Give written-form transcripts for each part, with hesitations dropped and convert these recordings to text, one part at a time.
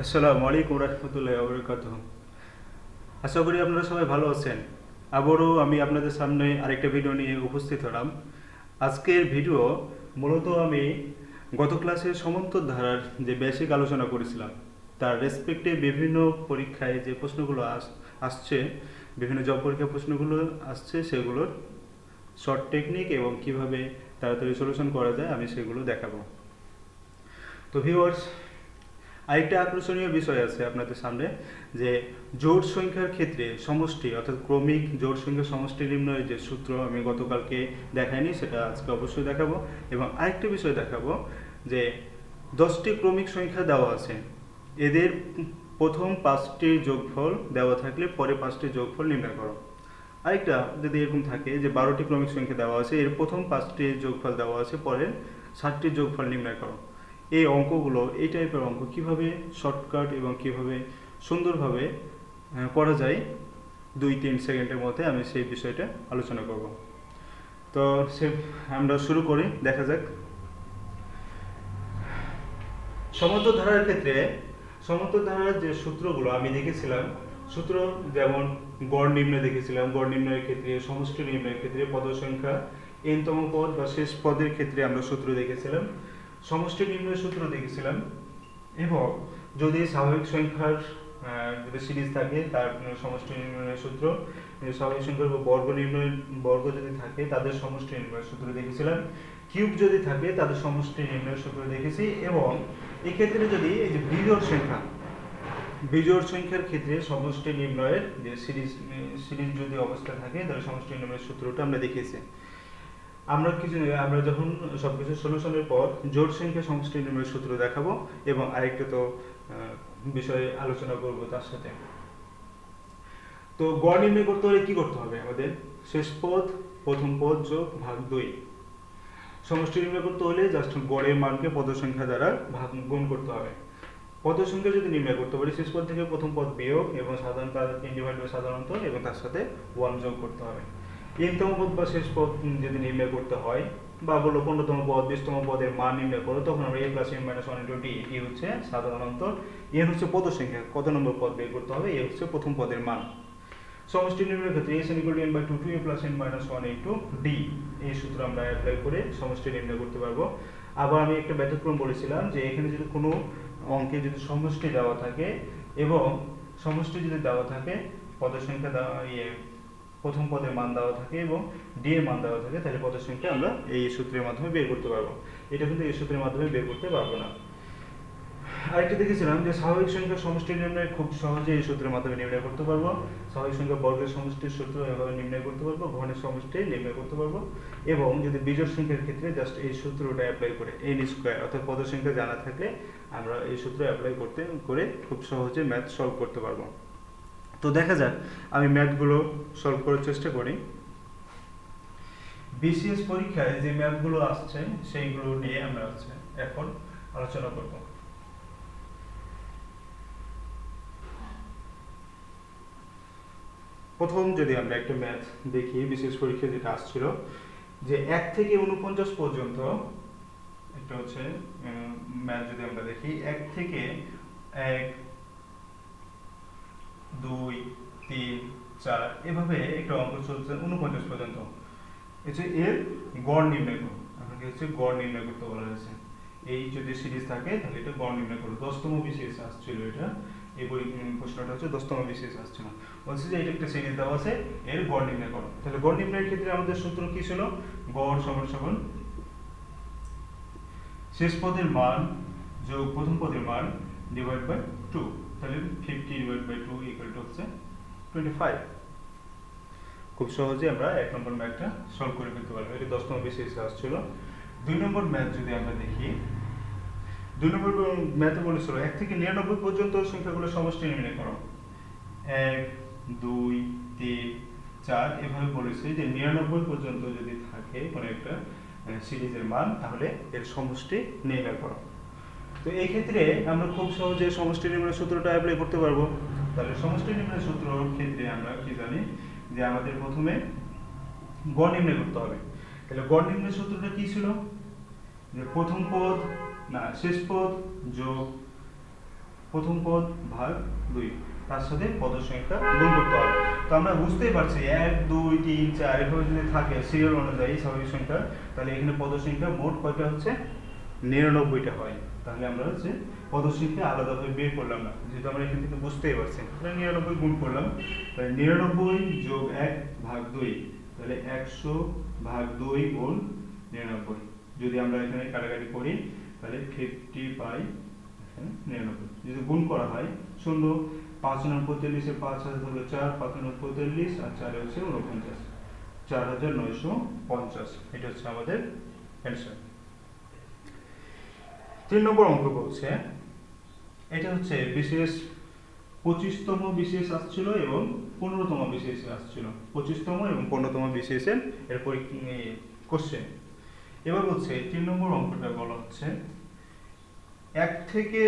আসসালামু আলাইকুম রহমতুল্লাহি ওয়া বারাকাতুহু। আশা করি আপনারা সবাই ভালো আছেন। আবারও আমি আপনাদের সামনে আরেকটা ভিডিও নিয়ে উপস্থিত হলাম। আজকের ভিডিও মূলত আমি গত ক্লাসে সমান্তর ধারার যে বেসিক আলোচনা করেছিলাম তার রেসপেক্টে বিভিন্ন পরীক্ষায় যে প্রশ্নগুলো আসছে, বিভিন্ন জব পরীক্ষার প্রশ্নগুলো আসছে, সেগুলোর শর্ট টেকনিক এবং কিভাবে তাড়াতাড়ি সলিউশন করা যায় আমি সেগুলো দেখাবো। তো ভিউয়ার্স, আরেকটা আকর্ষণীয় বিষয় আছে আপনাদের সামনে, যে জোড় সংখ্যার ক্ষেত্রে সমষ্টি অর্থাৎ ক্রমিক জোড় সংখ্যার সমষ্টি নির্ণয়ের যে সূত্র আমি গতকালকে দেখাইনি, সেটা আজকে অবশ্যই দেখাবো। এবং আরেকটা বিষয় দেখাবো যে 10টি ক্রমিক সংখ্যা দেওয়া আছে, এদের প্রথম 5টির যোগফল দেওয়া থাকলে পরে 5টির যোগফল নির্ণয় করো। আরেকটা যদি এরকম থাকে যে 12টি ক্রমিক সংখ্যা দেওয়া আছে, এর প্রথম 5টির যোগফল দেওয়া আছে, পরে 7টির যোগফল নির্ণয় করো। এই অঙ্কগুলো, এই টাইপের অঙ্ক কিভাবে শর্টকাট এবং কিভাবে সুন্দরভাবে করা যায় 2-3 সেকেন্ডের মধ্যে, আমি সেই বিষয়টা আলোচনা করব। তো সে আমরা শুরু করি, দেখা যাক। সমান্তর ধারার ক্ষেত্রে সমান্তর ধারার যে সূত্রগুলো আমি দেখেছিলাম, সূত্র যেমন গড় নির্ণয় দেখেছিলাম, গড় নির্ণয়ের ক্ষেত্রে, সমষ্টি নির্ণয়ের ক্ষেত্রে, পদ সংখ্যা এনতম পদ বা শেষ পদের ক্ষেত্রে আমরা সূত্র দেখেছিলাম, সমষ্টি নির্ণয়ের সূত্র দেখেছিলাম। এবং যদি স্বাভাবিক সংখ্যার যদি সিরিজ থাকে তার সমষ্টি নির্ণয়ের সূত্র, স্বাভাবিক সংখ্যার বর্গ নির্ণয়, বর্গ যদি থাকে তাদের সমষ্টি নির্ণয়ের সূত্র দেখেছিলাম, কিউব যদি থাকে তাদের সমষ্টি নির্ণয়ের সূত্র দেখেছি। এবং এক্ষেত্রে যদি এই যে বিজোড় সংখ্যার ক্ষেত্রে সমষ্টি নির্ণয়ের যে সিরিজ সিরিজ যদি অবস্থা থাকে তাহলে সমষ্টি নির্ণয়ের সূত্রটা আমরা দেখিয়েছি। আমরা যখন সবকিছু সলিউশনের পর জোড় সংখ্যা সমষ্টি নির্ণয়ের সূত্র দেখাবো এবং আরেকটা তো বিষয়ে আলোচনা করব তার সাথে। তো গড় নির্ণয় করতে হলে কি করতে হবে আমাদের? শেষ পদ প্রথম পদ যোগ ভাগ 2। সমষ্টি নির্ণয় করতে হলে জাস্ট গড়ের মানকে পদ সংখ্যা দ্বারা গুণ করতে হবে। পদ সংখ্যা যদি নির্ণয় করতে পারি, শেষ পদ থেকে প্রথম পদ বিয়োগ এবং সাধারণ সাধারণত এবং তার সাথে 1 যোগ করতে হবে। এনতম পদ বা শেষ পদ যদি নির্ণয় করতে হয়, বা বলো 15তম পদ 20তম পদের মান নির্ণয় করো, তখন আমরা a + n - 1 * d, এটি হচ্ছে সাধারণ অন্তর, n হচ্ছে পদ সংখ্যা, কত নম্বর পদ বের করতে হবে, a হচ্ছে প্রথম পদের মান। সমষ্টি নির্ণয়ের ক্ষেত্রে a n = n/2 2a + n - 1 * d, এই সূত্র আমরা অ্যাপ্লাই করে সমষ্টি নির্ণয় করতে পারবো। আবার আমি একটা ব্যতিক্রম বলেছিলাম যে এখানে যদি কোনো অঙ্কে যদি সমষ্টি দেওয়া থাকে এবং সমষ্টি যদি দেওয়া থাকে, পদের সংখ্যা দেওয়া, প্রথম পদের মান দেওয়া থাকে এবং ডি এর মান দেওয়া থাকে, তাহলে পদের সংখ্যা আমরা এই সূত্রের মাধ্যমে বের করতে পারবো। এটা কিন্তু এই সূত্রের মাধ্যমে বের করতে পারবো না। আরেকটা দেখেছিলাম যে স্বাভাবিক সংখ্যার সমষ্টি নির্ণয় খুব সহজে এই সূত্রের মাধ্যমে নির্ণয় করতে পারবো। স্বাভাবিক সংখ্যা বর্গের সমষ্টির সূত্র এভাবে নির্ণয় করতে পারবো, ঘনের সমষ্টি নির্ণয় করতে পারবো। এবং যদি বিজোড় সংখ্যার ক্ষেত্রে জাস্ট এই সূত্রটা অ্যাপ্লাই করে n² অর্থাৎ পদ সংখ্যা জানা থাকলে আমরা এই সূত্র অ্যাপ্লাই করে খুব সহজে ম্যাথ সলভ করতে পারবো। তো দেখা যাক, আমি ম্যাথগুলো সলভ করার চেষ্টা করি। বিসিএস পরীক্ষায় যে ম্যাথগুলো আসছে সেইগুলো নিয়ে আমরা এখন আলোচনা করব। প্রথম যদি আমরা একটা ম্যাথ দেখি, বিসিএস পরীক্ষায় যেটা আসছিল, যে 1 থেকে 49 পর্যন্ত একটা হচ্ছে ম্যাথ যদি আমরা দেখি, 1 থেকে 1 2 3 4 এভাবে একটা অঙ্ক চলছে 49 পর্যন্ত। এর গড় নির্ণয় করো, আপনাকে হচ্ছে গড় নির্ণয় করতে বলা হয়েছে। এই যদি সিরিজ থাকে তাহলে এটা গড় নির্ণয় করো। 10তম বিসিএস আসছিল এটা, এই প্রশ্নটা হচ্ছে 10তম বিসিএস আসছিল। বলছে যে এটা একটা সিরিজ দেওয়া আছে, এর গড় নির্ণয় করো। তাহলে গড় নির্ণয়ের ক্ষেত্রে আমাদের সূত্র কি ছিল? গড় সমান শেষ পদের মান যোগ প্রথম পদের মান ডিভাইড বাই 2। তাহলে 50 / 2 হচ্ছে 25। খুব সহজে আমরা 1 নম্বর ম্যাথটা সলভ করে ফেলতে পারবো। এটা 10তম বিসিএস আসছিল। 2 নম্বর ম্যাথ যদি আমরা দেখি, 2 নম্বর ম্যাথে বলেছিল 1 থেকে 99 পর্যন্ত সংখ্যাগুলো সমষ্টি নির্ণয় করো। 1 2 3 4 এভাবে বলেছে যে 99 পর্যন্ত যদি থাকে কোনো একটা সিরিজের মান, তাহলে এর সমষ্টি নির্ণয় করো। তো এই ক্ষেত্রে আমরা খুব সহজে সমষ্টি নির্ণয়ের সূত্রটা অ্যাপ্লাই করতে পারবো। তাহলে সমষ্টি নির্ণয়ের সূত্রের ক্ষেত্রে আমরা কি জানি, যে আমাদের প্রথমে গড় নির্ণয় করতে হবে। তাহলে গড় নির্ণয়ের সূত্রটা কি ছিল? যে প্রথম পদ শেষ পদ যোগ প্রথম পদ ভাগ 2 তার সাথে পদের সংখ্যা গুণ করতে হবে। তো আমরা বুঝতেই পারছি 1 2 3 4 এভাবে যদি থাকে সিরিয়াল অনুযায়ী স্বাভাবিক সংখ্যা, তাহলে এখানে পদের সংখ্যা মোট কয়টা হচ্ছে 99টা হয়। তাহলে আমরা হচ্ছে পদের সংখ্যা আলাদাভাবে বের করলাম না, যেহেতু আমরা এখান থেকে বুঝতেই পারছি। তাহলে 99 গুণ করলাম, তাহলে 99 যোগ 1 ভাগ 2, তাহলে 100 ভাগ 2 গুণ 99। যদি আমরা এখানে কাটাকাটি করি তাহলে 50 পাই 99। যদি গুণ করা হয় 0 5 9 45 এর 5 হাজার হলো 4, 5 9 45 আর 4 হচ্ছে 49, 4950। এটা হচ্ছে আমাদের অ্যানসার। 3 নম্বর অঙ্ক বলছে, এটা হচ্ছে বিশেষ 25তম বিশেষ আসছিল এবং 15তম বিশেষ আসছিল। 25তম এবং 15তম বিশেষের এর কোশ্চেন। এবার বলছে 3 নম্বর অঙ্কটা বলা হচ্ছে 1 থেকে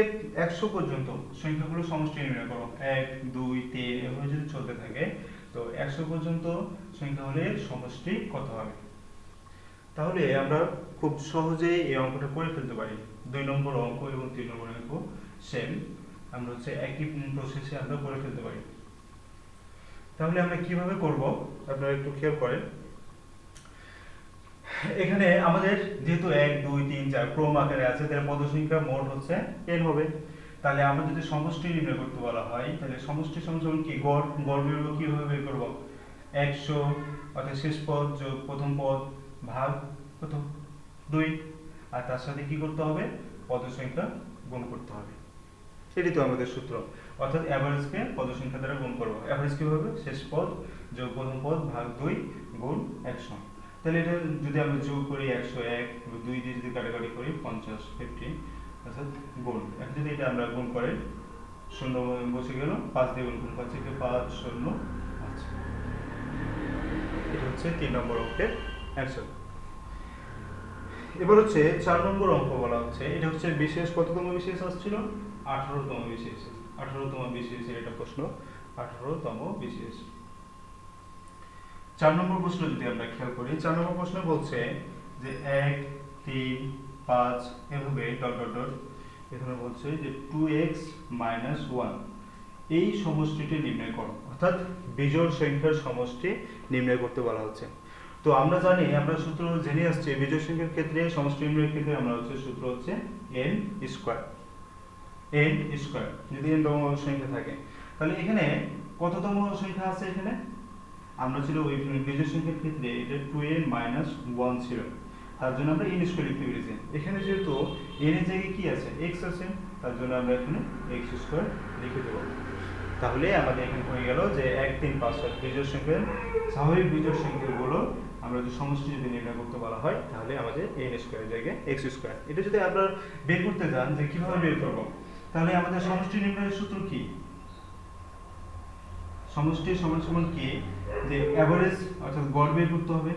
100 পর্যন্ত সংখ্যাগুলো সমষ্টি নির্ণয় করো। 1 2 3 এভাবে যদি চলতে থাকে, তো 100 পর্যন্ত সংখ্যা হলে সমষ্টি কত হবে? তাহলে আমরা খুব সহজেই এই অঙ্কটা করে ফেলতে পারি। 2 নম্বর অঙ্ক এবং 3 নম্বর অঙ্ক সেম, আমরা হচ্ছে একই প্রসেসে আমরা করে ফেলতে পারি। তাহলে আমরা কিভাবে করব আপনারা একটু খেয়াল করেন। এখানে আমাদের যেহেতু 1 2 3 4 ক্রম আকারে আছে, তাহলে পদ সংখ্যা মোট হচ্ছে n হবে। তাহলে আমরা যদি সমষ্টি নির্ণয় করতে বলা হয়, তাহলে সমষ্টি সমান কি গড় বের করব। কিভাবে বের করব? 100 অর্থাৎ শেষ পদ যোগ প্রথম পদ ভাগ কত 2, আর তার সাথে কি করতে হবে? পদ সংখ্যা গুণ করতে হবে। এটাই তো আমাদের সূত্র, অর্থাৎ এভারেজকে পদ সংখ্যা দ্বারা গুণ করব। এভারেজ কি হবে? শেষ পদ যোগ প্রথম পদ ভাগ 2 গুণ 100। তাহলে এটা যদি আমরা যোগ করি 101, 2 দিয়ে যদি কাটাকাটি করি 50 50, অর্থাৎ গুণ। এখন যদি এটা আমরা গুণ করি, শূন্য বসে গেল, 5 দিয়ে গুণ 5 থেকে 5 0 5। এটা হচ্ছে 3 নম্বর অঙ্কের অ্যানসার। এবার হচ্ছে 4 নম্বর অঙ্ক বলা হচ্ছে, এটা হচ্ছে বিশেষ কততম বিশেষ আসছিল? 18তম বিশেষ। 18তম বিশেষের এটা প্রশ্ন, 18তম বিশেষ। 4 নম্বর প্রশ্ন যদি আমরা খেয়াল করি, 4 নম্বর প্রশ্ন বলছে যে 1 3 5 এভাবে ডট ডট ডট, এখানে বলছে যে 2x - 1 এই সমষ্টিটি নির্ণয় করো, অর্থাৎ বিজোড় সংখ্যার সমষ্টি নির্ণয় করতে বলা হচ্ছে। তো আমরা জানি, আমরা সূত্র জেনে আসছি বিজোড় সংখ্যার ক্ষেত্রে সমষ্টি নির্ণয়ের ক্ষেত্রে আমরা হচ্ছে সূত্র হচ্ছে n স্কয়ার। n স্কয়ার যদি n তম সংখ্যা থাকে, তাহলে এখানে কততম সংখ্যা আছে? এখানে আমরা ছিল ওই বিজোড় সংখ্যার ক্ষেত্রে এটা 2n - 1 ছিল, তার জন্য আমরা n স্কয়ার লিখতে পেরেছি। এখানে যেহেতু n এর জায়গায় কি আছে? x আছে, তার জন্য আমরা এখানে x স্কয়ার লিখে দেব। তাহলে আমাদের এখানে হয়ে গেল যে 1 3 5 7 বিজোড় সংখ্যা, স্বাভাবিক বিজোড় সংখ্যাগুলো আমরা যদি সমষ্টি যদি নির্ণয় করতে বলা হয়, তাহলে আমাদের n স্কয়ারের জায়গায় x স্কয়ার। এটা যদি আপনারা বের করতে যান যে কিভাবে বের করব, তাহলে আমাদের সমষ্টি নির্ণয়ের সূত্র কি? সমষ্টি সমান সমান কি? যে এভারেজ অর্থাৎ গড় বের করতে হবে।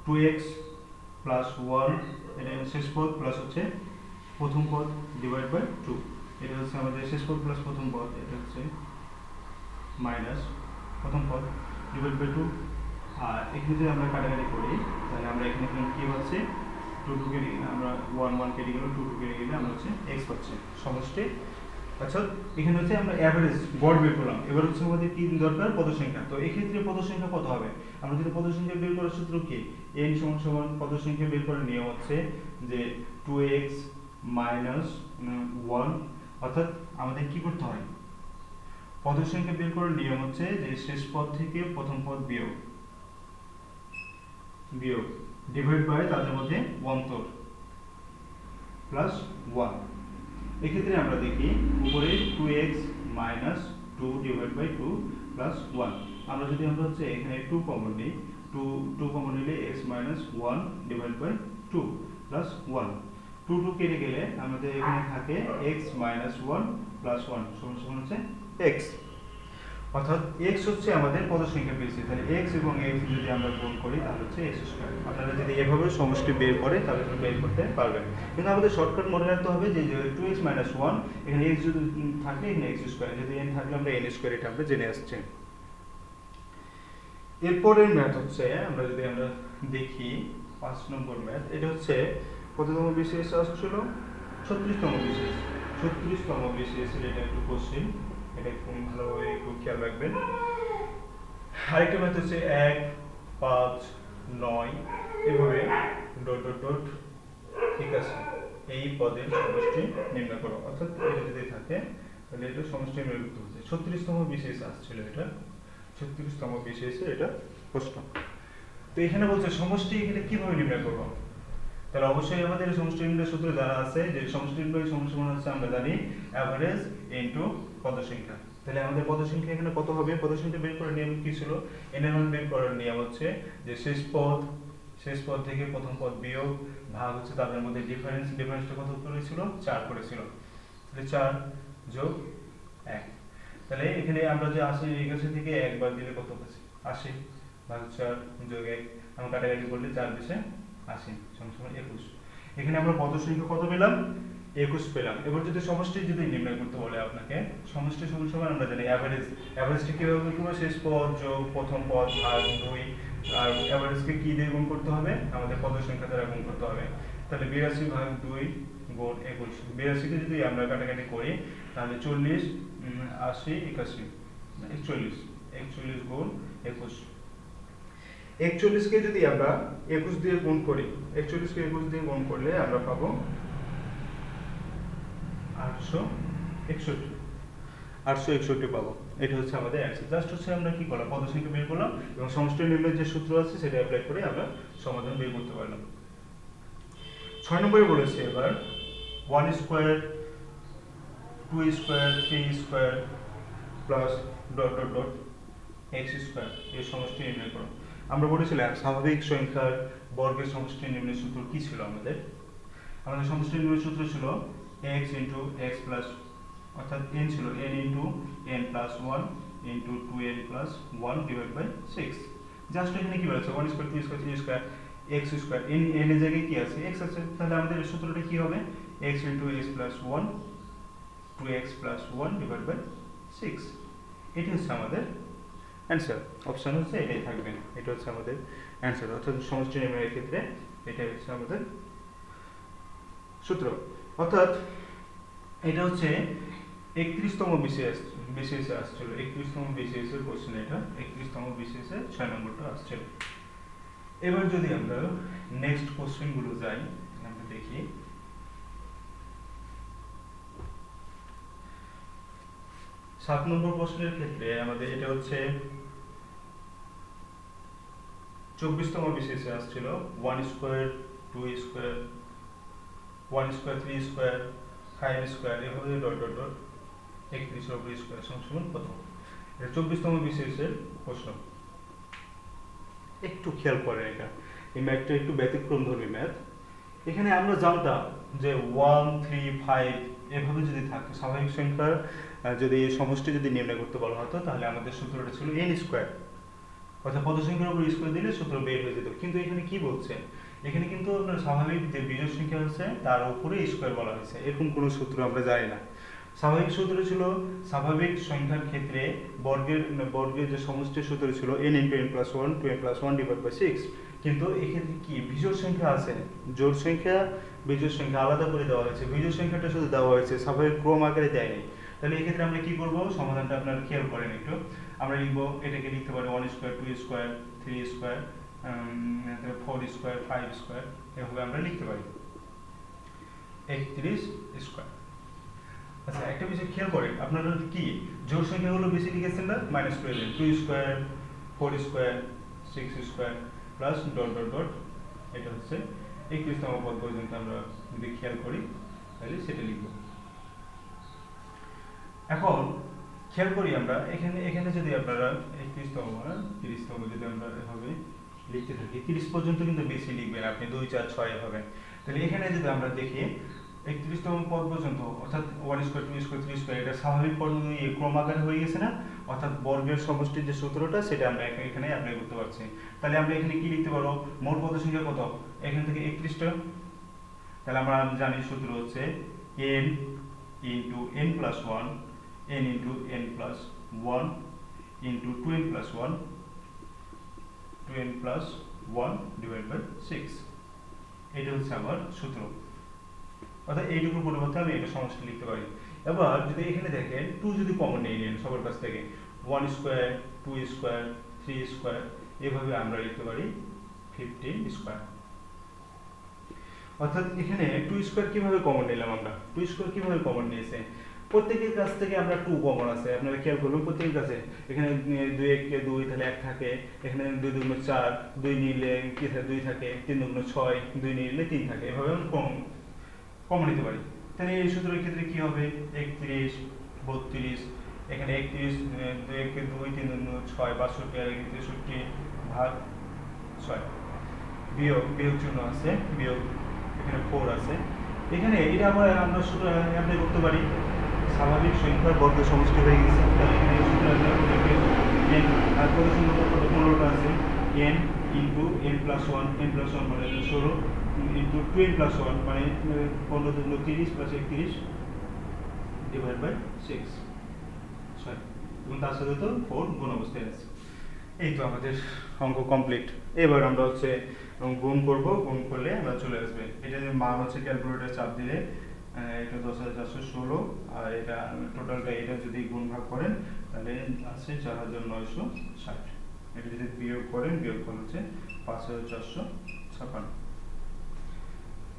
2x + 1 এটা শেষ পদ প্লাস হচ্ছে প্রথম পদ ডিভাইড বাই 2, এটা হচ্ছে আমাদের শেষ পদ প্লাস প্রথম পদ, এটা হচ্ছে মাইনাস প্রথম পদ ডিভাইড বাই 2। আর এখানে যদি আমরা কাটাকাটি করি, তাহলে আমরা এখানে কি পাচ্ছি? 2 2 কেটে গেলে আমরা 1 1 কেটে গেল, 2 2 কেটে গেলে আমরা হচ্ছে x পাচ্ছি সমষ্টি। আচ্ছা, এখানে হচ্ছে আমরা এভারেজ গড় বের করলাম। এবার হচ্ছে আমাদের কি দরকার? পদ সংখ্যা। তো এই ক্ষেত্রে পদ সংখ্যা কত হবে? আমরা যদি পদ সংখ্যা বের করার সূত্র কি? n সমান পদ সংখ্যা বের করার নিয়ম হচ্ছে যে 2x - 1, অর্থাৎ আমাদের কি করতে হয়? পদ সংখ্যা বের করার নিয়ম হচ্ছে যে শেষ পদ থেকে প্রথম পদ বিয়োগ ডিভাইড বাই তাদের মধ্যে অন্তর প্লাস 1। এক্ষেত্রে আমরা দেখি উপরে 2x - 2 ডিভাইড বাই 2 প্লাস 1। আমরা যদি আমরা হচ্ছে এখানে 2 কমন নিই, 2 কমন নিলে x - 1 ডিভাইড বাই 2 প্লাস 1। 2 2 কেটে গেলে আমাদের এখানে থাকে x - 1 প্লাস 1 সমান হচ্ছে x, অর্থাৎ x হচ্ছে আমাদের পদ সংখ্যা পেয়েছি। তাহলে x এবং x যদি আমরা গুণ করি তাহলে হচ্ছে x স্কয়ার। আপনারা যদি এভাবে সমষ্টি বের করে তাহলে বের করতে পারবেন। কিন্তু আমাদের শর্টকাট মনে রাখতে হবে যে 2x - 1 এখানে x যদি থাকে এখানে x স্কয়ার, যদি n থাকলে আমরা n স্কয়ার, এটা আমরা জেনে আসছি। এরপরের ম্যাথ হচ্ছে আমরা যদি আমরা দেখি 5 নম্বর ম্যাথ, এটা হচ্ছে কততম বিসিএস আসছিল? 36তম বিসিএস। 36তম বিসিএস এর এটা একটু কোশ্চেন, এটা একটু ভালোভাবে একটু খেয়াল রাখবেন। আরেকটা ম্যাথ হচ্ছে 1, 5, 9 এভাবে ডট ডট ডট, ঠিক আছে, এই পদের সমষ্টি নির্ণয় করো। অর্থাৎ এটা যদি থাকে তাহলে এটা সমষ্টি নির্ণয় করতে হচ্ছে। 36তম বিসিএস আসছিল এটা, 36তম বিসিএস এর এটা প্রশ্ন। তো এখানে বলছে সমষ্টি এখানে কিভাবে নির্ণয় করবো? তাহলে অবশ্যই আমাদের সমষ্টি নির্ণয়ের সূত্র জানা আছে, যে সমষ্টি নির্ণয়ের সমষ্টি মানে হচ্ছে আমরা জানি অ্যাভারেজ ইনটু পদ সংখ্যা। তাহলে আমাদের পদ সংখ্যা এখানে কত হবে? পদ সংখ্যা বের করার নিয়ম কি ছিল? এর বের করার নিয়ম হচ্ছে যে শেষ পদ থেকে প্রথম পদ বিয়োগ ভাগ হচ্ছে তাদের মধ্যে ডিফারেন্স। ডিফারেন্সটা কত করেছিল? 4 করেছিল। তাহলে 4 যোগ 1। তাহলে এখানে আমরা যে 80 81 থেকে 1 বাদ দিলে কত পাচ্ছি? 80 ভাগ 4 যোগ 1, আমরা কাটাকাটি করলে 4 বেশে 80 সমান 21। এখানে আমরা পদ সংখ্যা কত পেলাম? 21 পেলাম। এবার যদি সমষ্টি যদি নির্ণয় করতে বলে আপনাকে, সমষ্টি সমান আমরা জানি অ্যাভারেজ। অ্যাভারেজটা কিভাবে বের করব? শেষ পদ যোগ প্রথম পদ ভাগ 2, আর অ্যাভারেজকে কি দিয়ে গুণ করতে হবে? আমাদের পদ সংখ্যা দ্বারা গুণ করতে হবে। তাহলে 82 ভাগ 2 গুণ 21। 82 কে যদি আমরা কাটাকাটি করি তাহলে 40, 80, 81, 41 গুণ 21। 41 কে যদি আমরা 21 দিয়ে গুণ করি, 41 কে 21 দিয়ে গুণ করলে আমরা পাবো 861 পাবো। এটা হচ্ছে আমাদের অ্যান্সার। জাস্ট হচ্ছে আমরা কি করলাম? পদ সংখ্যা বের করলাম এবং সমষ্টি নির্ণয়ের যে সূত্র আছে সেটা অ্যাপ্লাই করে আমরা সমাধান বের করতে পারলাম। 6 নম্বরে বলেছে এবার 1 square 2 square 3 square plus dot dot dot x square এর সমষ্টি নির্ণয় করো। আমরা বলেছিলাম স্বাভাবিক সংখ্যার বর্গের সমষ্টি নির্ণয়ের সূত্র কি ছিল আমাদের? আমাদের সমষ্টি নির্ণয়ের সূত্র ছিল x ইনটু x প্লাস, অর্থাৎ n ছিল n into n plus 1 into 2n plus 1 divide by 6। Just এখানে কি বলেছে? 1 square 2 square 3 square x square, n এর জায়গায় কি আছে? x আছে। তাহলে আমাদের সূত্রটা কি হবে? x into x plus 1 2x plus 1 divide by 6। এটি হচ্ছে আমাদের অ্যান্সার। অপশন হচ্ছে এটাই থাকবে, এটা হচ্ছে আমাদের অ্যান্সার। অর্থাৎ সমষ্টি নির্ণয়ের ক্ষেত্রে এটাই হচ্ছে আমাদের সূত্র। অর্থাৎ এটা হচ্ছে 31তম বিসিএস আসছিল, 31তম বিসিএস এর কোশ্চেন এটা, 31তম বিসিএস এর 6 নম্বরটা আসছিল। এবার যদি আমরা নেক্সট কোশ্চেন গুলো যাই, আমরা দেখি 7 নম্বর প্রশ্নের ক্ষেত্রে আমাদের এটা হচ্ছে 24তম বিসিএস এ আসছিল 1 square 2 square 1 square 3 square 5 square এভাবে ডট ডট ডট 31 এর উপর স্কয়ার সমান কত? এটা 24তম বিসিএস এর প্রশ্ন। একটু খেয়াল করেন, এই ম্যাথটা একটু ব্যতিক্রমধর্মী ম্যাথ। এখানে আমরা জানতাম যে 1 3 5 এভাবে যদি থাকে, স্বাভাবিক সংখ্যার যদি সমষ্টি যদি নির্ণয় করতে বলা হতো তাহলে আমাদের সূত্রটা ছিল n স্কয়ার, অর্থাৎ পদ সংখ্যার উপর স্কয়ার দিলে সূত্র বের হয়ে যেত। কিন্তু এখানে কি বলছে? এখানে কিন্তু আপনার স্বাভাবিক যে বিজোড় সংখ্যা আছে তার উপরে স্কয়ার বলা হয়েছে, এরকম কোনো সূত্র আমরা জানি না। স্বাভাবিক সূত্র ছিল, স্বাভাবিক সংখ্যার ক্ষেত্রে বর্গের যে সমষ্টির সূত্র ছিল n into n plus 1 2n plus 1 divide by 6। কিন্তু এক্ষেত্রে কি বিজোড় সংখ্যা আছে, জোড় সংখ্যা বিজোড় সংখ্যা আলাদা করে দেওয়া হয়েছে, বিজোড় সংখ্যাটা শুধু দেওয়া হয়েছে, স্বাভাবিক ক্রম আকারে দেয়নি। তাহলে এই ক্ষেত্রে আমরা কি করব? সমাধানটা আপনারা খেয়াল করেন একটু। আমরা লিখবো, এটাকে লিখতে পারি 1 square 2 square 3 square 4 square 5 square, এভাবে আমরা লিখতে পারি 31 স্কয়ার। আচ্ছা, একটা বিষয় খেয়াল করেন, আপনারা কি জোড় সংখ্যাগুলো বেশি লিখেছেন না? মাইনাস করে দেন, 2 square 4 square 6 square plus dot dot dot, এটা হচ্ছে 31তম পদ পর্যন্ত আমরা যদি খেয়াল করি তাহলে সেটা লিখব। এখন খেয়াল করি আমরা এখানে যদি আপনারা 31তম 30তম যদি আমরা এভাবে লিখতে থাকি, 30 পর্যন্ত কিন্তু বেশি লিখবেন আপনি, 2 4 6 এভাবে। তাহলে এখানে যদি আমরা দেখি 31তম পদ পর্যন্ত, অর্থাৎ 1 স্কয়ার 2 স্কয়ার 3 স্কয়ার, এটা স্বাভাবিক পদ ক্রম আকারে হয়ে গেছে না? অর্থাৎ বর্গের সমষ্টির যে সূত্রটা সেটা আমরা এখানে অ্যাপ্লাই করতে পারছি। তাহলে আমরা এখানে কি লিখতে পারবো? মোট পদ সংখ্যা কত? এখান থেকে 31টা। তাহলে আমরা জানি সূত্র হচ্ছে n into n plus 1 n into n plus 1 into 2n plus 1 2n plus 1 divide by 6। এটা হচ্ছে আমার সূত্র, অর্থাৎ এইটুকুর পরিবর্তে আমি এটা সমষ্টি লিখতে পারি। এবার যদি এখানে দেখেন 2 যদি কমন নিয়ে নেন সবার কাছ থেকে, 1 স্কয়ার, 2 স্কয়ার, 3 স্কয়ার, এভাবে আমরা লিখতে পারি 15 স্কয়ার। অর্থাৎ এখানে 2 স্কয়ার কিভাবে কমন নিলাম আমরা, 2 স্কয়ার কিভাবে কমন নিয়েছে, প্রত্যেকের কাছ থেকে আমরা 2 কমন আছে, আপনারা খেয়াল করবেন প্রত্যেকের কাছে। এখানে 2 1 কে 2 তাহলে 1 থাকে, এখানে 2 2 4, 2 নিলে কি থাকে 2 থাকে, 3 2 6, 2 নিলে 3 থাকে, এভাবে আমরা কমন নিতে পারি। তাহলে এই সূত্রের ক্ষেত্রে কি হবে, 31 32, এখানে 31 2 1 কে 2 3 2 6 62 আর এখানে 63 ভাগ 6, বিয়োগ চিহ্ন আছে, বিয়োগ এখানে 4 আছে। এখানে এটা আবার আমরা সূত্র অ্যাপ্লাই করতে পারি, স্বাভাবিক সংখ্যার বর্গ সমষ্টি হয়ে গেছে। তাহলে এখানে সূত্র অ্যাপ্লাই করতে n আর কত সংখ্যা কত 15টা আছে, n into n plus 1, n plus 1 মানে 16 ইনটু 2n প্লাস 1 মানে 15 দুগুণ 30 প্লাস 31 ডিভাইড বাই 6 সরি, এবং তার সাথে তো 4 গুণ অবস্থায় আছে। এই তো আমাদের অঙ্ক কমপ্লিট। এবার আমরা হচ্ছে গুণ করব, গুণ করলে আমরা চলে আসবে এটা মান হচ্ছে ক্যালকুলেটরে চাপ দিলে এটা 10,416 আর এটা টোটালটা এটা যদি গুণ ভাগ করেন তাহলে আছে 4,960, এটা যদি বিয়োগ করেন বিয়োগ করলে হচ্ছে 5,456।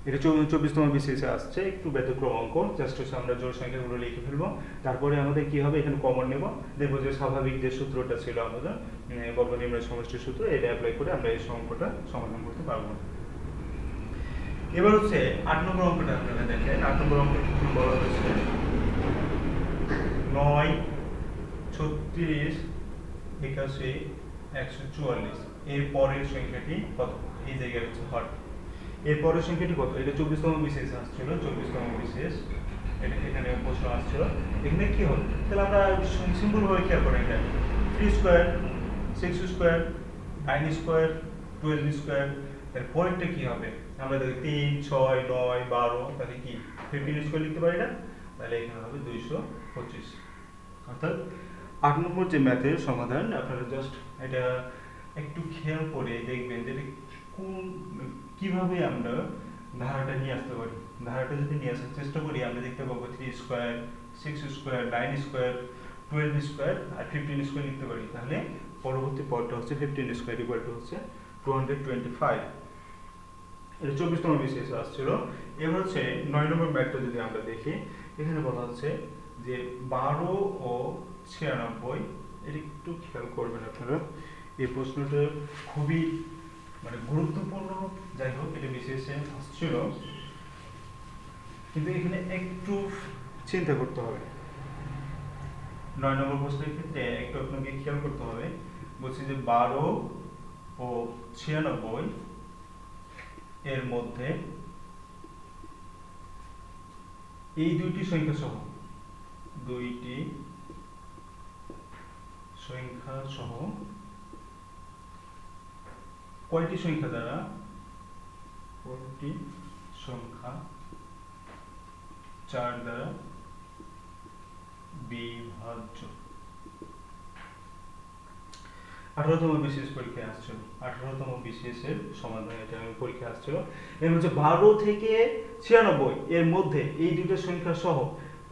এটা 24তম বিসিএসে আসছে, একটু ব্যতিক্রম অঙ্ক, জাস্ট হচ্ছে আমরা জোড় সংখ্যাগুলো লিখে ফেলবো, তারপরে আমাদের কি হবে এখানে কমন নেব, দেখবো যে স্বাভাবিক যে সূত্রটা ছিল আমাদের বর্গ নিম্নের সমষ্টির সূত্র, এটা অ্যাপ্লাই করে আমরা এই অঙ্কটা সমাধান করতে পারবো। এবার হচ্ছে 8 নম্বর অঙ্কটা আপনারা দেখেন, 8 নম্বর অঙ্কের ক্ষেত্রে বলা হয়েছে 9 36 81 144, এর পরের সংখ্যাটি কত, এই জায়গায় হচ্ছে হর, এর পরের সংখ্যাটি কত, এটা 24তম বিসিএস আসছিল, 24তম বিসিএস এটা এখানে প্রশ্ন আসছিল। এখানে কি হল, তাহলে আমরা সিম্পল ভাবে খেয়াল করেন, এটা 3 স্কয়ার, 6 স্কয়ার, 9 স্কয়ার, 12 স্কয়ার, এর পরেরটা কি হবে, আমরা দেখি 3 6 9 12, তাহলে কি 15 স্কয়ার লিখতে পারি না, তাহলে এখানে হবে 225। অর্থাৎ 8 নম্বর যে ম্যাথের সমাধান, আপনারা জাস্ট এটা একটু খেয়াল করে দেখবেন যে কোন কিভাবে আমরা ধারাটা নিয়ে আসতে পারি। ধারাটা যদি নিয়ে আসার চেষ্টা করি আমরা দেখতে পাবো 3 স্কয়ার, 6 স্কয়ার, 9 স্কয়ার, 12 স্কয়ার আর 15 স্কয়ার লিখতে পারি, তাহলে পরবর্তী পদটা হচ্ছে 15 স্কয়ার ইকুয়াল টু হচ্ছে 225। এটা 24তম বিসিএস আসছিল। এবার হচ্ছে 9 নম্বর ম্যাথটা যদি আমরা দেখি, এখানে বলা হচ্ছে যে 12 ও 96, এটা একটু খেয়াল করবেন আপনারা, এই প্রশ্নটা খুবই মানে গুরুত্বপূর্ণ, যাই হোক এটা বিশেষে আসছিল, কিন্তু এখানে একটু চিন্তা করতে হবে। 9 নম্বর প্রশ্নের ক্ষেত্রে একটু আপনাকে খেয়াল করতে হবে, বলছি যে 12 ও 96 এর মধ্যে এই দুইটি সংখ্যা সহ, দুইটি সংখ্যা সহ কয়টি সংখ্যা দ্বারা, কয়টি সংখ্যা 4 দ্বারা বিভাজ্য। 18তম বিসিএস পরীক্ষায় আসছিল, 18তম বিসিএস এর সমাধান এটা পরীক্ষা আসছিল। এর হচ্ছে 12 থেকে 96 এর মধ্যে এই দুটো সংখ্যা সহ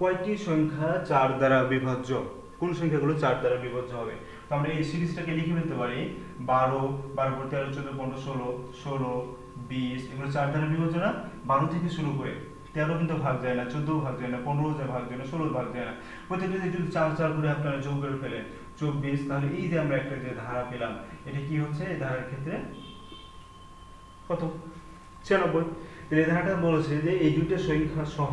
কয়টি সংখ্যা 4 দ্বারা বিভাজ্য, কোন সংখ্যাগুলো 4 দ্বারা বিভাজ্য হবে। তো আমরা এই সিরিজটাকে লিখে ফেলতে পারি, 12 12 করে 13 14 15 16 16 20, এগুলো 4 দ্বারা বিভাজ্য না। 12 থেকে শুরু করে 13 কিন্তু ভাগ যায় না, 14 ভাগ যায় না, 15 ভাগ যায় না, 16 ভাগ যায় না, প্রত্যেকটা যদি 4 4 করে আপনারা যোগ করে ফেলেন 24, তাহলে এই যে আমরা একটা যে ধারা পেলাম, এটা কি হচ্ছে, এই ধারার ক্ষেত্রে কত 96। তাহলে এই ধারাটা বলেছে যে এই দুটো সংখ্যা সহ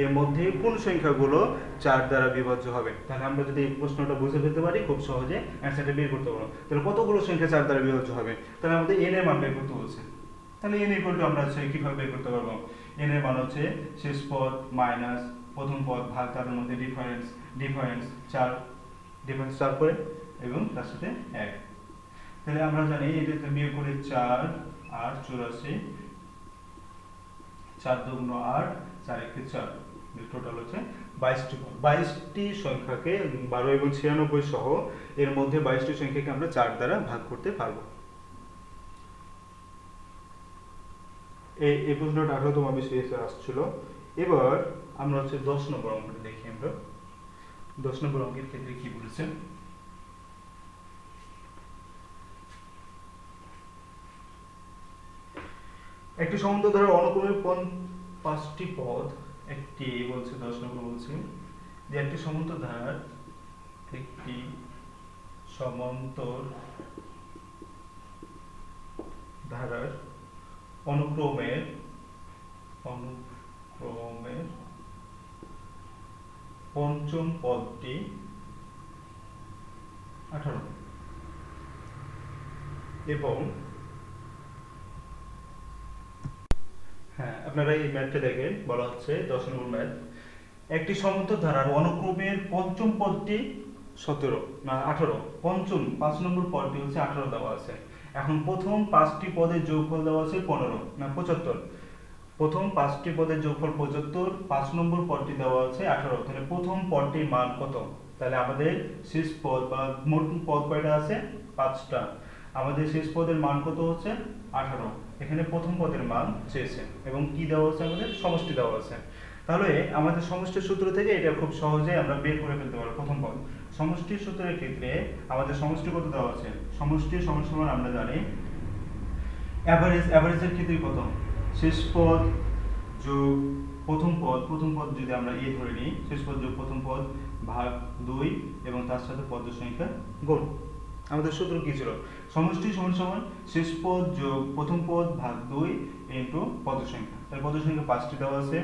এর মধ্যে কোন সংখ্যাগুলো 4 দ্বারা বিভাজ্য হবে। তাহলে আমরা যদি এই প্রশ্নটা বুঝে ফেলতে পারি খুব সহজে অ্যানসারটা বের করতে পারবো। তাহলে কতগুলো সংখ্যা 4 দ্বারা বিভাজ্য হবে, তাহলে আমাদের n এর মান বের করতে বলছে। তাহলে n ইকুয়াল টু আমরা কিভাবে বের করতে পারবো, n এর মান হচ্ছে শেষ পদ মাইনাস প্রথম পদ ভাগ তার মধ্যে ডিফারেন্স 4 করে এবং তার সাথে 1। তাহলে আমরা জানি এটাতে বিয়োগ করে 4 8 84, 4 2 8 4 1 4, টোটাল হচ্ছে 22টি সংখ্যাকে 12 এবং 96 সহ এর মধ্যে 22টি সংখ্যাকে আমরা 4 দ্বারা ভাগ করতে পারবো। এই প্রশ্নটা 18তম বিসিএসে আসছিল। এবার আমরা হচ্ছে 10 নম্বর অঙ্কটা দেখি। আমরা 10 নম্বর অঙ্কের ক্ষেত্রে কি বলেছে, একটি সমান্তরাল অনুক্রমে 5টি পদ, একটি বলছে 10 নম্বর বলছে যে একটি সমান্তরাল একটি সমান্তর ধারার অনুক্রমের পঞ্চম পদটি 18 এবং হ্যাঁ আপনারা এই ম্যাথটা দেখেন, বলা হচ্ছে 10 নম্বর ম্যাথ, একটি সমান্তর ধারার অনুক্রমের পঞ্চম পদটি 17 না 18, পঞ্চম 5 নম্বর পদটি হচ্ছে 18 দেওয়া আছে। এখন প্রথম 5টি পদের যোগফল দেওয়া আছে 15 না 75, প্রথম 5টি পদের যোগফল 75, 5 নম্বর পদটি দেওয়া আছে 18, তাহলে প্রথম পদটির মান কত? তাহলে আমাদের শেষ পদ বা মোট পদ কয়টা আছে? 5টা। আমাদের শেষ পদের মান কত হচ্ছে? 18। এখানে প্রথম পদের মান চেয়েছে এবং কি দেওয়া আছে? আমাদের সমষ্টি দেওয়া আছে। তাহলে আমাদের সমষ্টির সূত্র থেকে এটা খুব সহজে আমরা বের করে ফেলতে পারবো। প্রথম পদ সমষ্টির সূত্রের ক্ষেত্রে আমাদের সমষ্টি কত দেওয়া আছে? সমষ্টি সমান আমরা জানি অ্যাভারেজের ক্ষেত্রে কত? শেষ পদ যোগ প্রথম পদ যদি আমরা a ধরে নিই, শেষ পদ যোগ প্রথম পদ ভাগ 2 এবং তার সাথে পদের সংখ্যা গুণ। আমাদের সূত্র কি ছিল? সমষ্টি সমান শেষ পদ যোগ প্রথম পদ ভাগ 2 ইনটু পদের সংখ্যা। তাহলে পদের সংখ্যা 5টি দেওয়া আছে,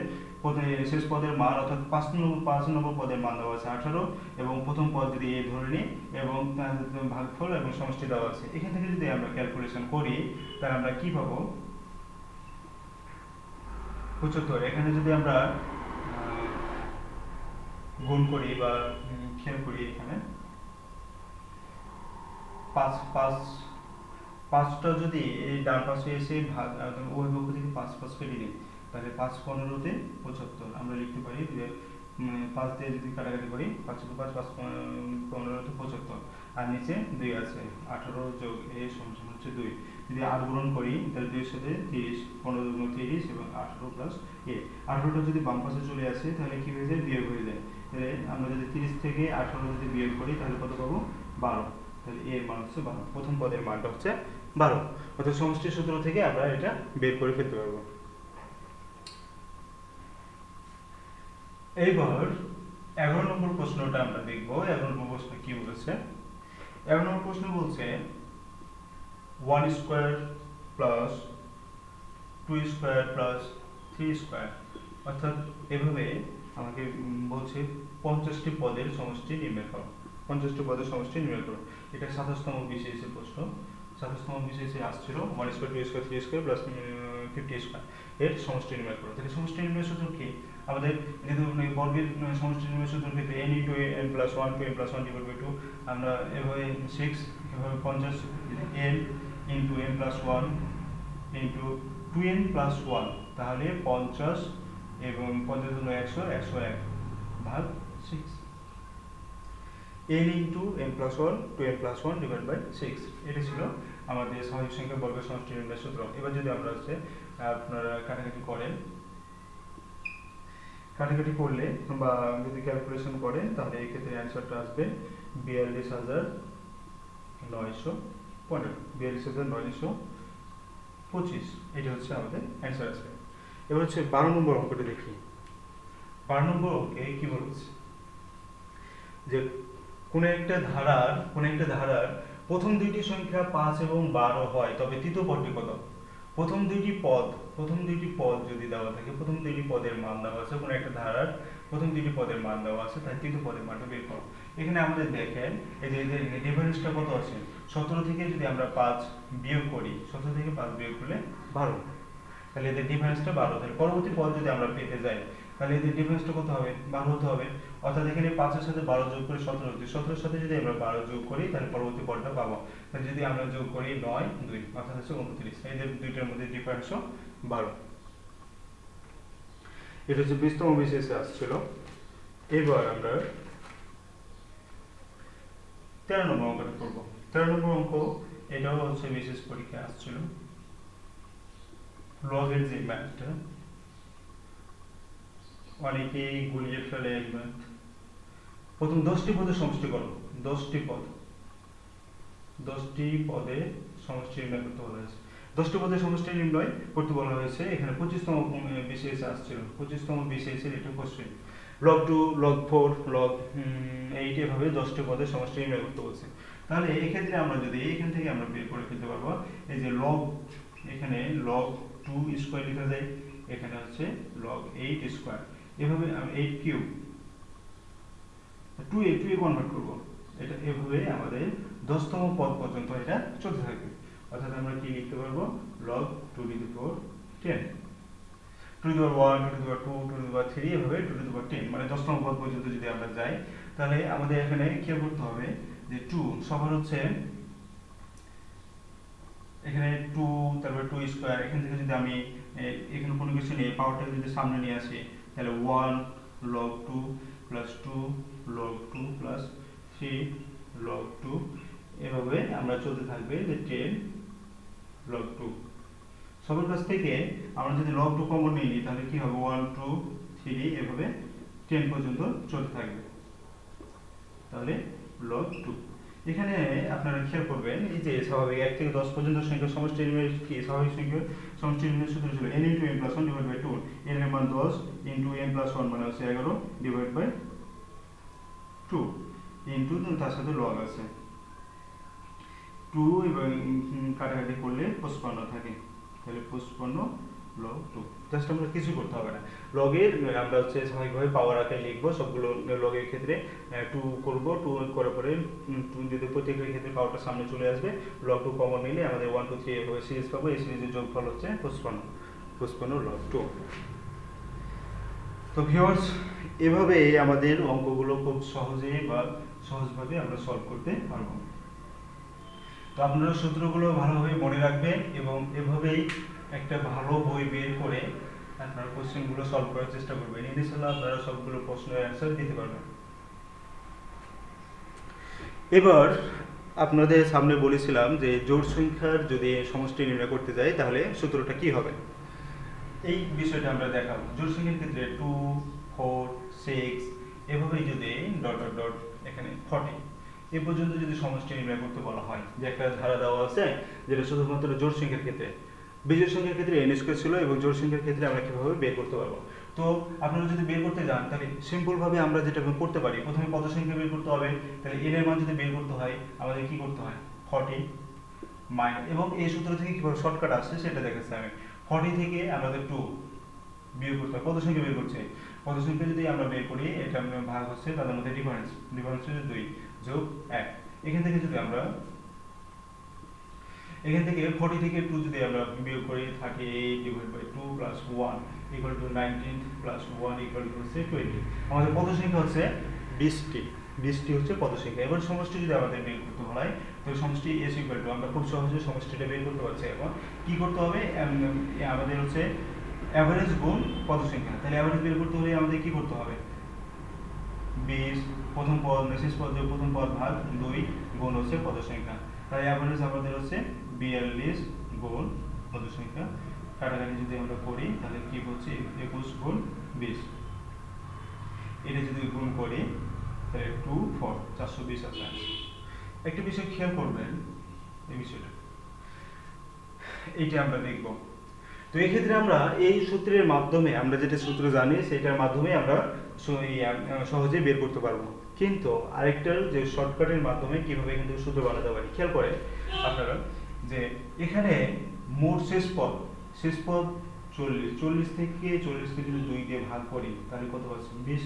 শেষ পদের মান অর্থাৎ 5 নম্বর পদের মান দেওয়া আছে 18 এবং প্রথম পদ যদি a ধরে নিই এবং ভাগফল এবং সমষ্টি দেওয়া আছে। এখান থেকে যদি আমরা ক্যালকুলেশন করি তাহলে আমরা কি পাবো? 75। এখানে যদি আমরা গুণ করি বা খেয়াল করি, এখানে 5টা যদি এই ডান পাশে এসে ভাগ ওই পক্ষ থেকে 5 কেটে নিই তাহলে 5 15 75 আমরা লিখতে পারি যে 5 দিয়ে যদি কাটাকাটি করি 5 15 75 আর নিচে 2 আছে, 18 যোগ a সমান হচ্ছে 2। যদি আর গুণন করি তাহলে 2 এর সাথে 30, 15 দুগুণ 30 এবং 18 প্লাস a। 18টা যদি বাম পাশে চলে আসে তাহলে কি হয়ে যায়? বিয়োগ হয়ে যায়। তাহলে আমরা যদি 30 থেকে 18 যদি বিয়োগ করি তাহলে কত পাবো? 12। তাহলে এর মান হচ্ছে 12, প্রথম পদের মানটা হচ্ছে 12। অর্থাৎ সমষ্টির সূত্র থেকে আমরা এটা বের করে ফেলতে পারবো। এইবার 11 নম্বর প্রশ্নটা আমরা দেখব। 11 নম্বর প্রশ্ন কি বলেছে? 11 নম্বর প্রশ্ন বলছে 1 square plus 2 square plus 3 square, অর্থাৎ এভাবে আমাকে বলছে 50টি পদের সমষ্টি নির্ণয় করো। 50টি পদের সমষ্টি নির্ণয় করো। এটা 27তম বিসিএস এর প্রশ্ন। 27তম বিসিএস এ আসছিল 1 square 2 square 3 square plus 50 square এর সমষ্টি নির্ণয় করো। তাহলে সমষ্টি নির্ণয় সূত্র কি? আমাদের যেহেতু বর্গের সমষ্টি নির্ণয় সূত্রের ক্ষেত্রে n * n + 1 2 n + 1 / 2 আমরা এভাবে 6 এভাবে 50 n * n + 1 * 2n + 1 তাহলে 50 এবং 50 হলো 100, 101 ভাগ 6। n * n + 1 2n + 1 / 6 এটা ছিল আমাদের স্বাভাবিক সংখ্যা বর্গের সমষ্টি নির্ণয়ের সূত্র। এবার যদি আমরা হচ্ছে আপনারা কাটাকাটি করেন, কাটাকাটি করলে বা যদি ক্যালকুলেশন করেন তাহলে এই ক্ষেত্রে অ্যানসারটা আসবে 42915, 42925। এটা হচ্ছে আমাদের অ্যানসার আসবে। এবার হচ্ছে 12 নম্বর অঙ্কটা দেখি। 12 নম্বর অঙ্কে কি বলছে যে কোন একটা ধারার প্রথম দুইটি সংখ্যা 5 এবং 12 হয় তবে তৃতীয় পদটি কত? প্রথম দুইটি পদ যদি দেওয়া থাকে, প্রথম দুইটি পদের মান দেওয়া আছে, কোন একটা ধারার প্রথম দুইটি পদের মান দেওয়া আছে, তাই তৃতীয় পদের মানটা বের করো। এখানে আমাদের দেখেন এই যে এদের ডিফারেন্সটা কত আছে? 17 থেকে যদি আমরা 5 বিয়োগ করি, 17 থেকে 5 বিয়োগ করলে 12, তাহলে এদের ডিফারেন্সটা 12। তাহলে পরবর্তী পদ যদি আমরা পেতে যাই তাহলে এদের ডিফারেন্সটা কত হবে? 12 হতে হবে। অর্থাৎ এখানে 5 এর সাথে 12 যোগ করে 17 হচ্ছে, 17 এর সাথে যদি আমরা 12 যোগ করি তাহলে পরবর্তী পদটা পাবো। তাহলে যদি আমরা যোগ করি 9 2 অর্থাৎ হচ্ছে 29। এদের দুইটার মধ্যে ডিফারেন্সও 12। এটা হচ্ছে 20তম বিসিএসে আসছিল। এবার আমরা 13 নম্বর অঙ্কটা করব। 13 নম্বর অঙ্ক এটাও হচ্ছে বিশেষ পরীক্ষায় আসছিল। লগের যে ম্যাথটা অনেকেই গুলিয়ে ফেলে এই ম্যাথ। প্রথম 10টি পদের সমষ্টি করো, 10টি পদ, 10টি পদের সমষ্টি নির্ণয় করতে বলা হয়েছে। 10টি পদের সমষ্টি নির্ণয় করতে বলা হয়েছে। এখানে 25তম বিসিএস আসছিল, 25তম বিসিএস এর এটা কোশ্চেন। লগ 2, লগ 4, লগ 8 এভাবে 10টি পদের সমষ্টি নির্ণয় করতে বলছে। তাহলে এই ক্ষেত্রে আমরা যদি এখান থেকে আমরা বের করে ফেলতে পারবো, এই যে লগ, এখানে লগ 2 স্কয়ার লেখা যায়, এখানে হচ্ছে লগ 8 স্কয়ার, এভাবে 8 কিউব 2 এ কনভার্ট করব। এটা এভাবে আমাদের 10তম পদ পর্যন্ত এটা চলতে থাকবে। অর্থাৎ আমরা কি লিখতে পারবো, log 2 to the power 10, 2 to the power 1, 2 to the power 2, 2 to the power 3, এভাবে 2 to the power 10, মানে 10তম পদ পর্যন্ত যদি আমরা যাই, তাহলে আমাদের এখানে খেয়াল করতে হবে যে 2 সবার হচ্ছে এখানে 2, তারপর 2 স্কয়ার, এখান থেকে যদি আমি এখানে কোনো কিছু নেই, পাওয়ারটাকে যদি সামনে নিয়ে আসি, তাহলে 1 log 2 plus 2 log 2 plus 3 log 2, এভাবে আমরা চলতে থাকবে যে 10 log 2। সবার কাছ থেকে আমরা যদি log 2 কমন নিই, তাহলে কি হবে, 1 2 3, এভাবে 10 পর্যন্ত চলতে থাকবে। তাহলে log 2। এখানে আপনারা খেয়াল করবেন, এই যে স্বাভাবিক 1 থেকে 10 পর্যন্ত সংখ্যা সমষ্টি নির্ণয় কি, স্বাভাবিক সংখ্যা সমষ্টি নির্ণয়ের সূত্র ছিল n * n + 1 / 2, n এর মান 10 * n + 1 মানে হচ্ছে 11 / 2 ইনটু তার সাথে লগ আছে 2 এবং কাটাকাটি করলে 55 থাকে, তাহলে 55 log 2। জাস্ট আমরা কিছু করতে হবে না, লগের আমরা হচ্ছে স্বাভাবিকভাবে পাওয়ার আকারে লিখব সবগুলো। লগের ক্ষেত্রে 2 করব, 2 করার পরে 2 যদি প্রত্যেকের ক্ষেত্রে পাওয়ারটা সামনে চলে আসবে, log 2 কমন নিলে আমাদের 1 2 3 এভাবে সিরিজ পাবো। এই সিরিজের যোগফল হচ্ছে 55 log 2। তো ভিউয়ার্স, এভাবে আমাদের অঙ্কগুলো খুব সহজভাবে আমরা সলভ করতে পারবো। তো আপনারা সূত্রগুলো ভালোভাবে মনে রাখবেন এবং এভাবেই একটা ভালো বই বের করে আপনারা কোশ্চেনগুলো সলভ করার চেষ্টা করবেন। ইনশাআল্লাহ আপনারা সবগুলো প্রশ্নের অ্যান্সার দিতে পারবেন। এবার আপনাদের সামনে বলেছিলাম যে জোড় সংখ্যার যদি সমষ্টি নির্ণয় করতে যাই, তাহলে সূত্রটা কি হবে, এই বিষয়টা আমরা দেখাবো। জোড় সংখ্যার ক্ষেত্রে 2 4 6 এভাবেই যদি ডট ডট ডট এখানে 40 এই পর্যন্ত যদি সমষ্টি নির্ণয় করতে বলা হয়, যে একটা ধারা দেওয়া আছে যেটা শুধুমাত্র জোড় সংখ্যার ক্ষেত্রে, বিজোড় সংখ্যার ক্ষেত্রে n স্কয়ার ছিল এবং জোড় সংখ্যার ক্ষেত্রে আমরা কিভাবে বের করতে পারবো। তো আপনারা যদি বের করতে যান, তাহলে সিম্পল ভাবে আমরা যেটা করতে পারি, প্রথমে কত সংখ্যা বের করতে হবে, তাহলে n এর মান যদি বের করতে হয় আমাদের কি করতে হয়, 40 মাইনাস, এবং এই সূত্র থেকে কিভাবে শর্টকাট আসছে সেটা দেখাচ্ছি আমি। 40 থেকে আমাদের 2 বিয়োগ করতে হবে, কত সংখ্যা বের করছে, কত সংখ্যা যদি আমরা বের করি, এটা আমরা ভাগ হচ্ছে তাদের মধ্যে ডিফারেন্স হচ্ছে 2 যোগ 1। এখান থেকে যদি আমরা 40 থেকে 2 যদি আমরা বিয়োগ করি, 38 / 2 + 1 = 19 + 1 হচ্ছে 20। আমাদের পদ সংখ্যা হচ্ছে 20টি হচ্ছে পদ সংখ্যা। এবার সমষ্টি যদি আমাদের বের করতে হয়, তো সমষ্টি s = আমরা খুব সহজে সমষ্টিটা বের করতে পারছি। এখন কি করতে হবে, আমাদের হচ্ছে এভারেজ গুণ পদ সংখ্যা। তাহলে এভারেজ বের করতে হলে আমাদের কি করতে হবে, 20 প্রথম পদ শেষ পদ যোগ প্রথম পদ ভাগ 2 গুণ হচ্ছে পদ সংখ্যা। তাই এভারেজ আমাদের হচ্ছে 42 গুণ পদ সংখ্যা। কাটাকাটি যদি আমরা করি, তাহলে কি হচ্ছে 21 গুণ 20, এটা যদি গুণ করি তাহলে 2 4 420 আছে। একটা বিষয় খেয়াল করবেন, এই বিষয়টা এইটা আমরা দেখব। তো এই ক্ষেত্রে আমরা এই সূত্রের মাধ্যমে, আমরা যেটা সূত্র জানি সেটার মাধ্যমে আমরা সহজে বের করতে পারবো। কিন্তু আরেকটা যে শর্টকাটের মাধ্যমে কিভাবে কিন্তু সূত্র বানাতে পারি, খেয়াল করে আপনারা যে এখানে মোট শেষ পদ 40 থেকে 40কে যদি 2 দিয়ে ভাগ করি, তাহলে কত পাচ্ছি, 20।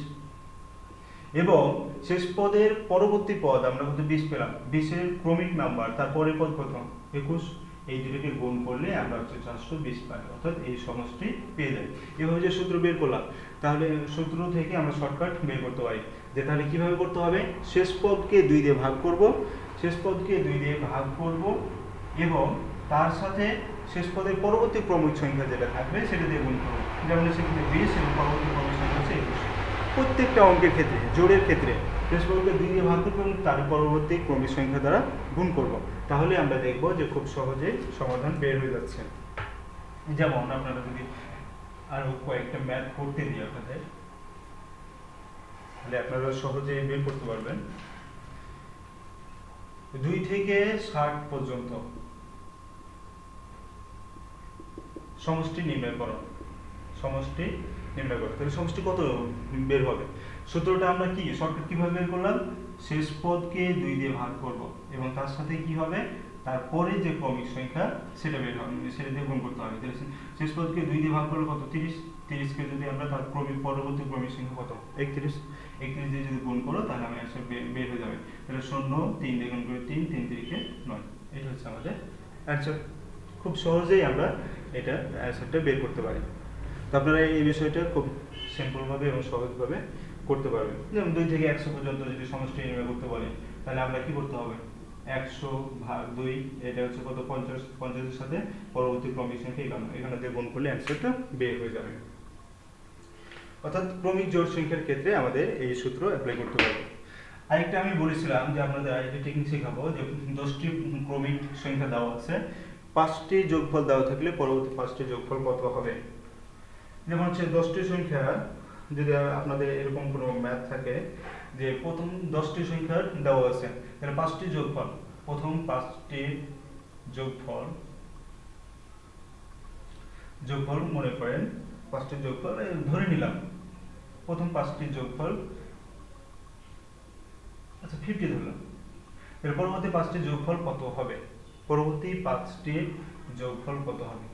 এবং শেষ পদের পরবর্তী পদ আমরা কত, 20 পেলাম। 20 এর ক্রমিক নাম্বার, তারপরের পদ কত, 21। এই দুটোকে গুণ করলে আমরা হচ্ছে 420 পাই, অর্থাৎ এই সমষ্টি পেয়ে যাই। এভাবে যে সূত্র বের করলাম, তাহলে সূত্র থেকে আমরা শর্টকাট বের করতে পারি। যে তাহলে কিভাবে করতে হবে, শেষ পদকে 2 দিয়ে ভাগ করব, এবং তার সাথে শেষ পদের পরবর্তী ক্রমিক সংখ্যা যেটা থাকবে সেটা দিয়ে গুণ করব। যেমন সেক্ষেত্রে 20 এবং পরবর্তী ক্রমিক সংখ্যা হচ্ছে 21। প্রত্যেকটা অঙ্কের ক্ষেত্রে, জোড়ের ক্ষেত্রে শেষ পদকে 2 দিয়ে ভাগ করব এবং তার পরবর্তী ক্রমিক সংখ্যা দ্বারা গুণ করব। তাহলে আমরা দেখব যে খুব সহজে সমাধান বের হয়ে যাচ্ছে। যেমন আপনারা যদি আরো কয়েকটা ম্যাথ করতে দিই আপনাদের, তাহলে আপনারা সহজে বের করতে পারবেন। 2 থেকে 60 পর্যন্ত সমষ্টি নির্ণয় করো, সমষ্টি নির্ণয় করো। তাহলে সমষ্টি কত বের হবে? সূত্রটা আমরা কি শর্টকাট কিভাবে বের করলাম? শেষ পদকে 2 দিয়ে ভাগ করব এবং তার সাথে কি হবে, তারপরে যে ক্রমিক সংখ্যা সেটা বের হবে, সেটা দিয়ে গুণ করতে হবে। তাহলে শেষ পদকে 2 দিয়ে ভাগ করলে কত? 30। 30 কে যদি আমরা তার পরবর্তী ক্রমিক সংখ্যা কত? 31। 31 দিয়ে যদি গুণ করো তাহলে আমার অ্যান্সার বের হয়ে যাবে। তাহলে 0 3 দিয়ে গুণ করে 3, 3 3 9। এটা হচ্ছে আমাদের অ্যান্সার। খুব সহজেই আমরা এটা অ্যান্সারটা বের করতে পারি। তো আপনারা এই বিষয়টা খুব সিম্পলভাবে এবং সহজভাবে করতে পারবেন। যেমন 2 থেকে 100 পর্যন্ত যদি সমষ্টি নির্ণয় করতে বলে, তাহলে আমরা কি করতে হবে? 100 ভাগ 2, এটা হচ্ছে কত? 50। 50 এর সাথে পরবর্তী ক্রমিক সংখ্যা এখানে দিয়ে গুণ করলে অ্যান্সারটা বের হয়ে যাবে। অর্থাৎ ক্রমিক জোড় সংখ্যার ক্ষেত্রে আমাদের এই সূত্র অ্যাপ্লাই করতে পারবো। আরেকটা আমি বলেছিলাম যে আপনাদের আরেকটা টেকনিক শেখাবো, যে 10টি ক্রমিক সংখ্যা দেওয়া আছে, 5টি যোগফল দেওয়া থাকলে পরবর্তী 5টি যোগফল কত হবে। যেমন হচ্ছে 10টি সংখ্যা, যদি আপনাদের এরকম কোনো ম্যাথ থাকে যে প্রথম 10টি সংখ্যা দেওয়া আছে, তাহলে 5টি যোগফল, প্রথম 5টি যোগফল মনে করেন 5টি যোগফল ধরে নিলাম, প্রথম 5টি যোগফল আচ্ছা 50 ধরলাম। এর পরবর্তী 5টি যোগফল কত হবে? পরবর্তী 5টি যোগফল কত হবে?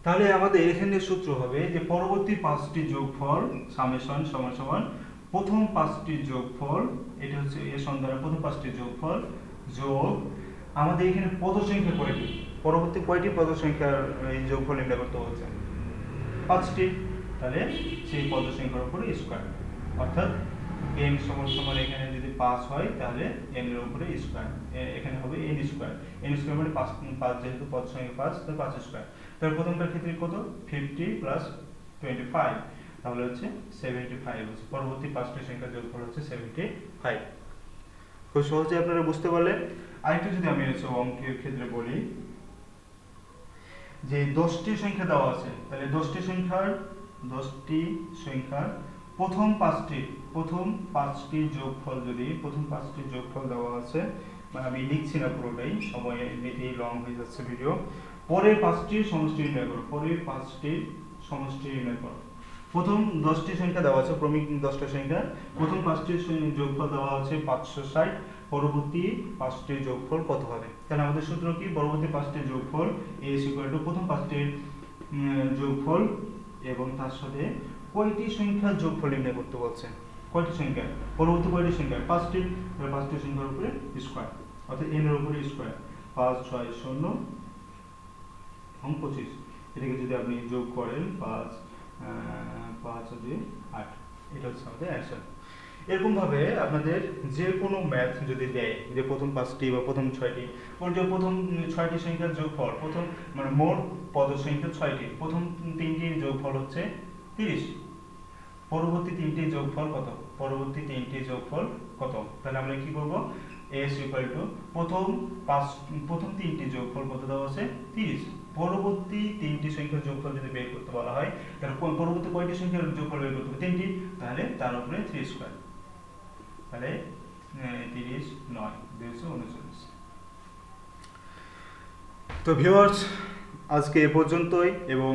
তাহলে আমাদের এখানে সূত্র হবে যে পরবর্তী 5টি যোগফল সামেশন সমান সমান প্রথম 5টি যোগফল, এটা হচ্ছে এর দ্বারা প্রথম 5টি যোগফল যোগ আমাদের এখানে পদ সংখ্যা কয়টি, পরবর্তী কয়টি পদ সংখ্যার এই যোগফল নির্ণয় করতে হচ্ছে? 5টি। তাহলে সেই পদ সংখ্যার উপরে স্কয়ার, অর্থাৎ n সমান সমান এখানে যদি 5 হয় তাহলে n এর উপরে স্কয়ার, এখানে হবে n স্কয়ার। n স্কয়ার মানে 5 যেহেতু পদ সংখ্যা 5 তাহলে 5 স্কয়ার। তাহলে প্রথমটার ক্ষেত্রে কত? 50 প্লাস 25, তাহলে হচ্ছে 75 হচ্ছে পরবর্তী 5টি সংখ্যার যোগফল হচ্ছে 75। খুব সহজে আপনারা বুঝতে পারলেন। আরেকটা যদি আমি হচ্ছে অঙ্কের ক্ষেত্রে বলি, যে 10টি সংখ্যা দেওয়া আছে, তাহলে 10টি সংখ্যার প্রথম 5টি যোগফল, যদি প্রথম 5টি যোগফল দেওয়া আছে, মানে আমি লিখছি না পুরোটাই, সময় এমনিতেই লং হয়ে যাচ্ছে ভিডিও। পরের 5টির সমষ্টি নির্ণয় করো, পরের 5টির সমষ্টি নির্ণয় করো। প্রথম 10টি সংখ্যা দেওয়া আছে, ক্রমিক 10টা সংখ্যা, প্রথম 5টির যোগফল দেওয়া আছে 560, পরবর্তী 5টির যোগফল কত হবে? তাহলে আমাদের সূত্র কি? পরবর্তী 5টির যোগফল a = প্রথম 5টির যোগফল এবং তার সাথে কয়টি সংখ্যার যোগফল নির্ণয় করতে বলছে, কয়টি সংখ্যা, পরবর্তী কয়টি সংখ্যা? 5টি। তাহলে 5টি সংখ্যার উপরে স্কয়ার, অর্থাৎ n এর উপরে স্কয়ার, 5 6 0 এবং 25। এটাকে যদি আপনি যোগ করেন 5 5 2 8, এটা হচ্ছে আমাদের অ্যানসার। এরকম ভাবে আপনাদের যে কোনো ম্যাথ যদি দেয় যে প্রথম 5টি বা প্রথম 6টি, প্রথম 6টি সংখ্যার যোগফল, প্রথম মানে মোট পদ সংখ্যা 6টি, প্রথম 3টির যোগফল হচ্ছে 30, পরবর্তী 3টির যোগফল কত? পরবর্তী 3টির যোগফল কত? তাহলে আমরা কি করব? s = প্রথম 3টির যোগফল কত দেওয়া আছে? 30, পরবর্তী 3টি সংখ্যার যোগফল যদি বের করতে বলা হয়, তাহলে পরবর্তী কয়টি সংখ্যার যোগফল বের করতে হবে? 3টি। তাহলে তার উপরে 3 স্কয়ার, তাহলে 30 9 239। তো ভিউয়ার্স, আজকে এ পর্যন্তই, এবং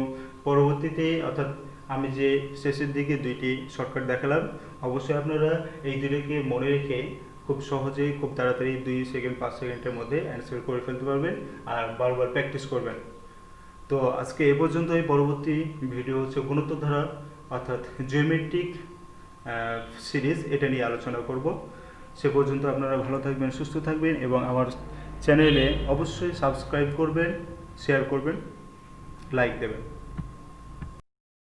পরবর্তীতে অর্থাৎ আমি যে শেষের দিকে 2টি শর্টকাট দেখালাম, অবশ্যই আপনারা এই দুটোকে মনে রেখে খুব সহজেই খুব তাড়াতাড়ি 2 সেকেন্ড 5 সেকেন্ডের মধ্যে অ্যান্সার করে ফেলতে পারবেন, আর বারবার প্র্যাকটিস করবেন। তো আজকে এ পর্যন্তই। পরবর্তী ভিডিও হচ্ছে গুণোত্তর ধারা অর্থাৎ জিওমেট্রিক সিরিজ, এটা নিয়ে আলোচনা করব। সে পর্যন্ত আপনারা ভালো থাকবেন, সুস্থ থাকবেন, এবং আমার চ্যানেলে অবশ্যই সাবস্ক্রাইব করবেন, শেয়ার করবেন, লাইক দেবেন।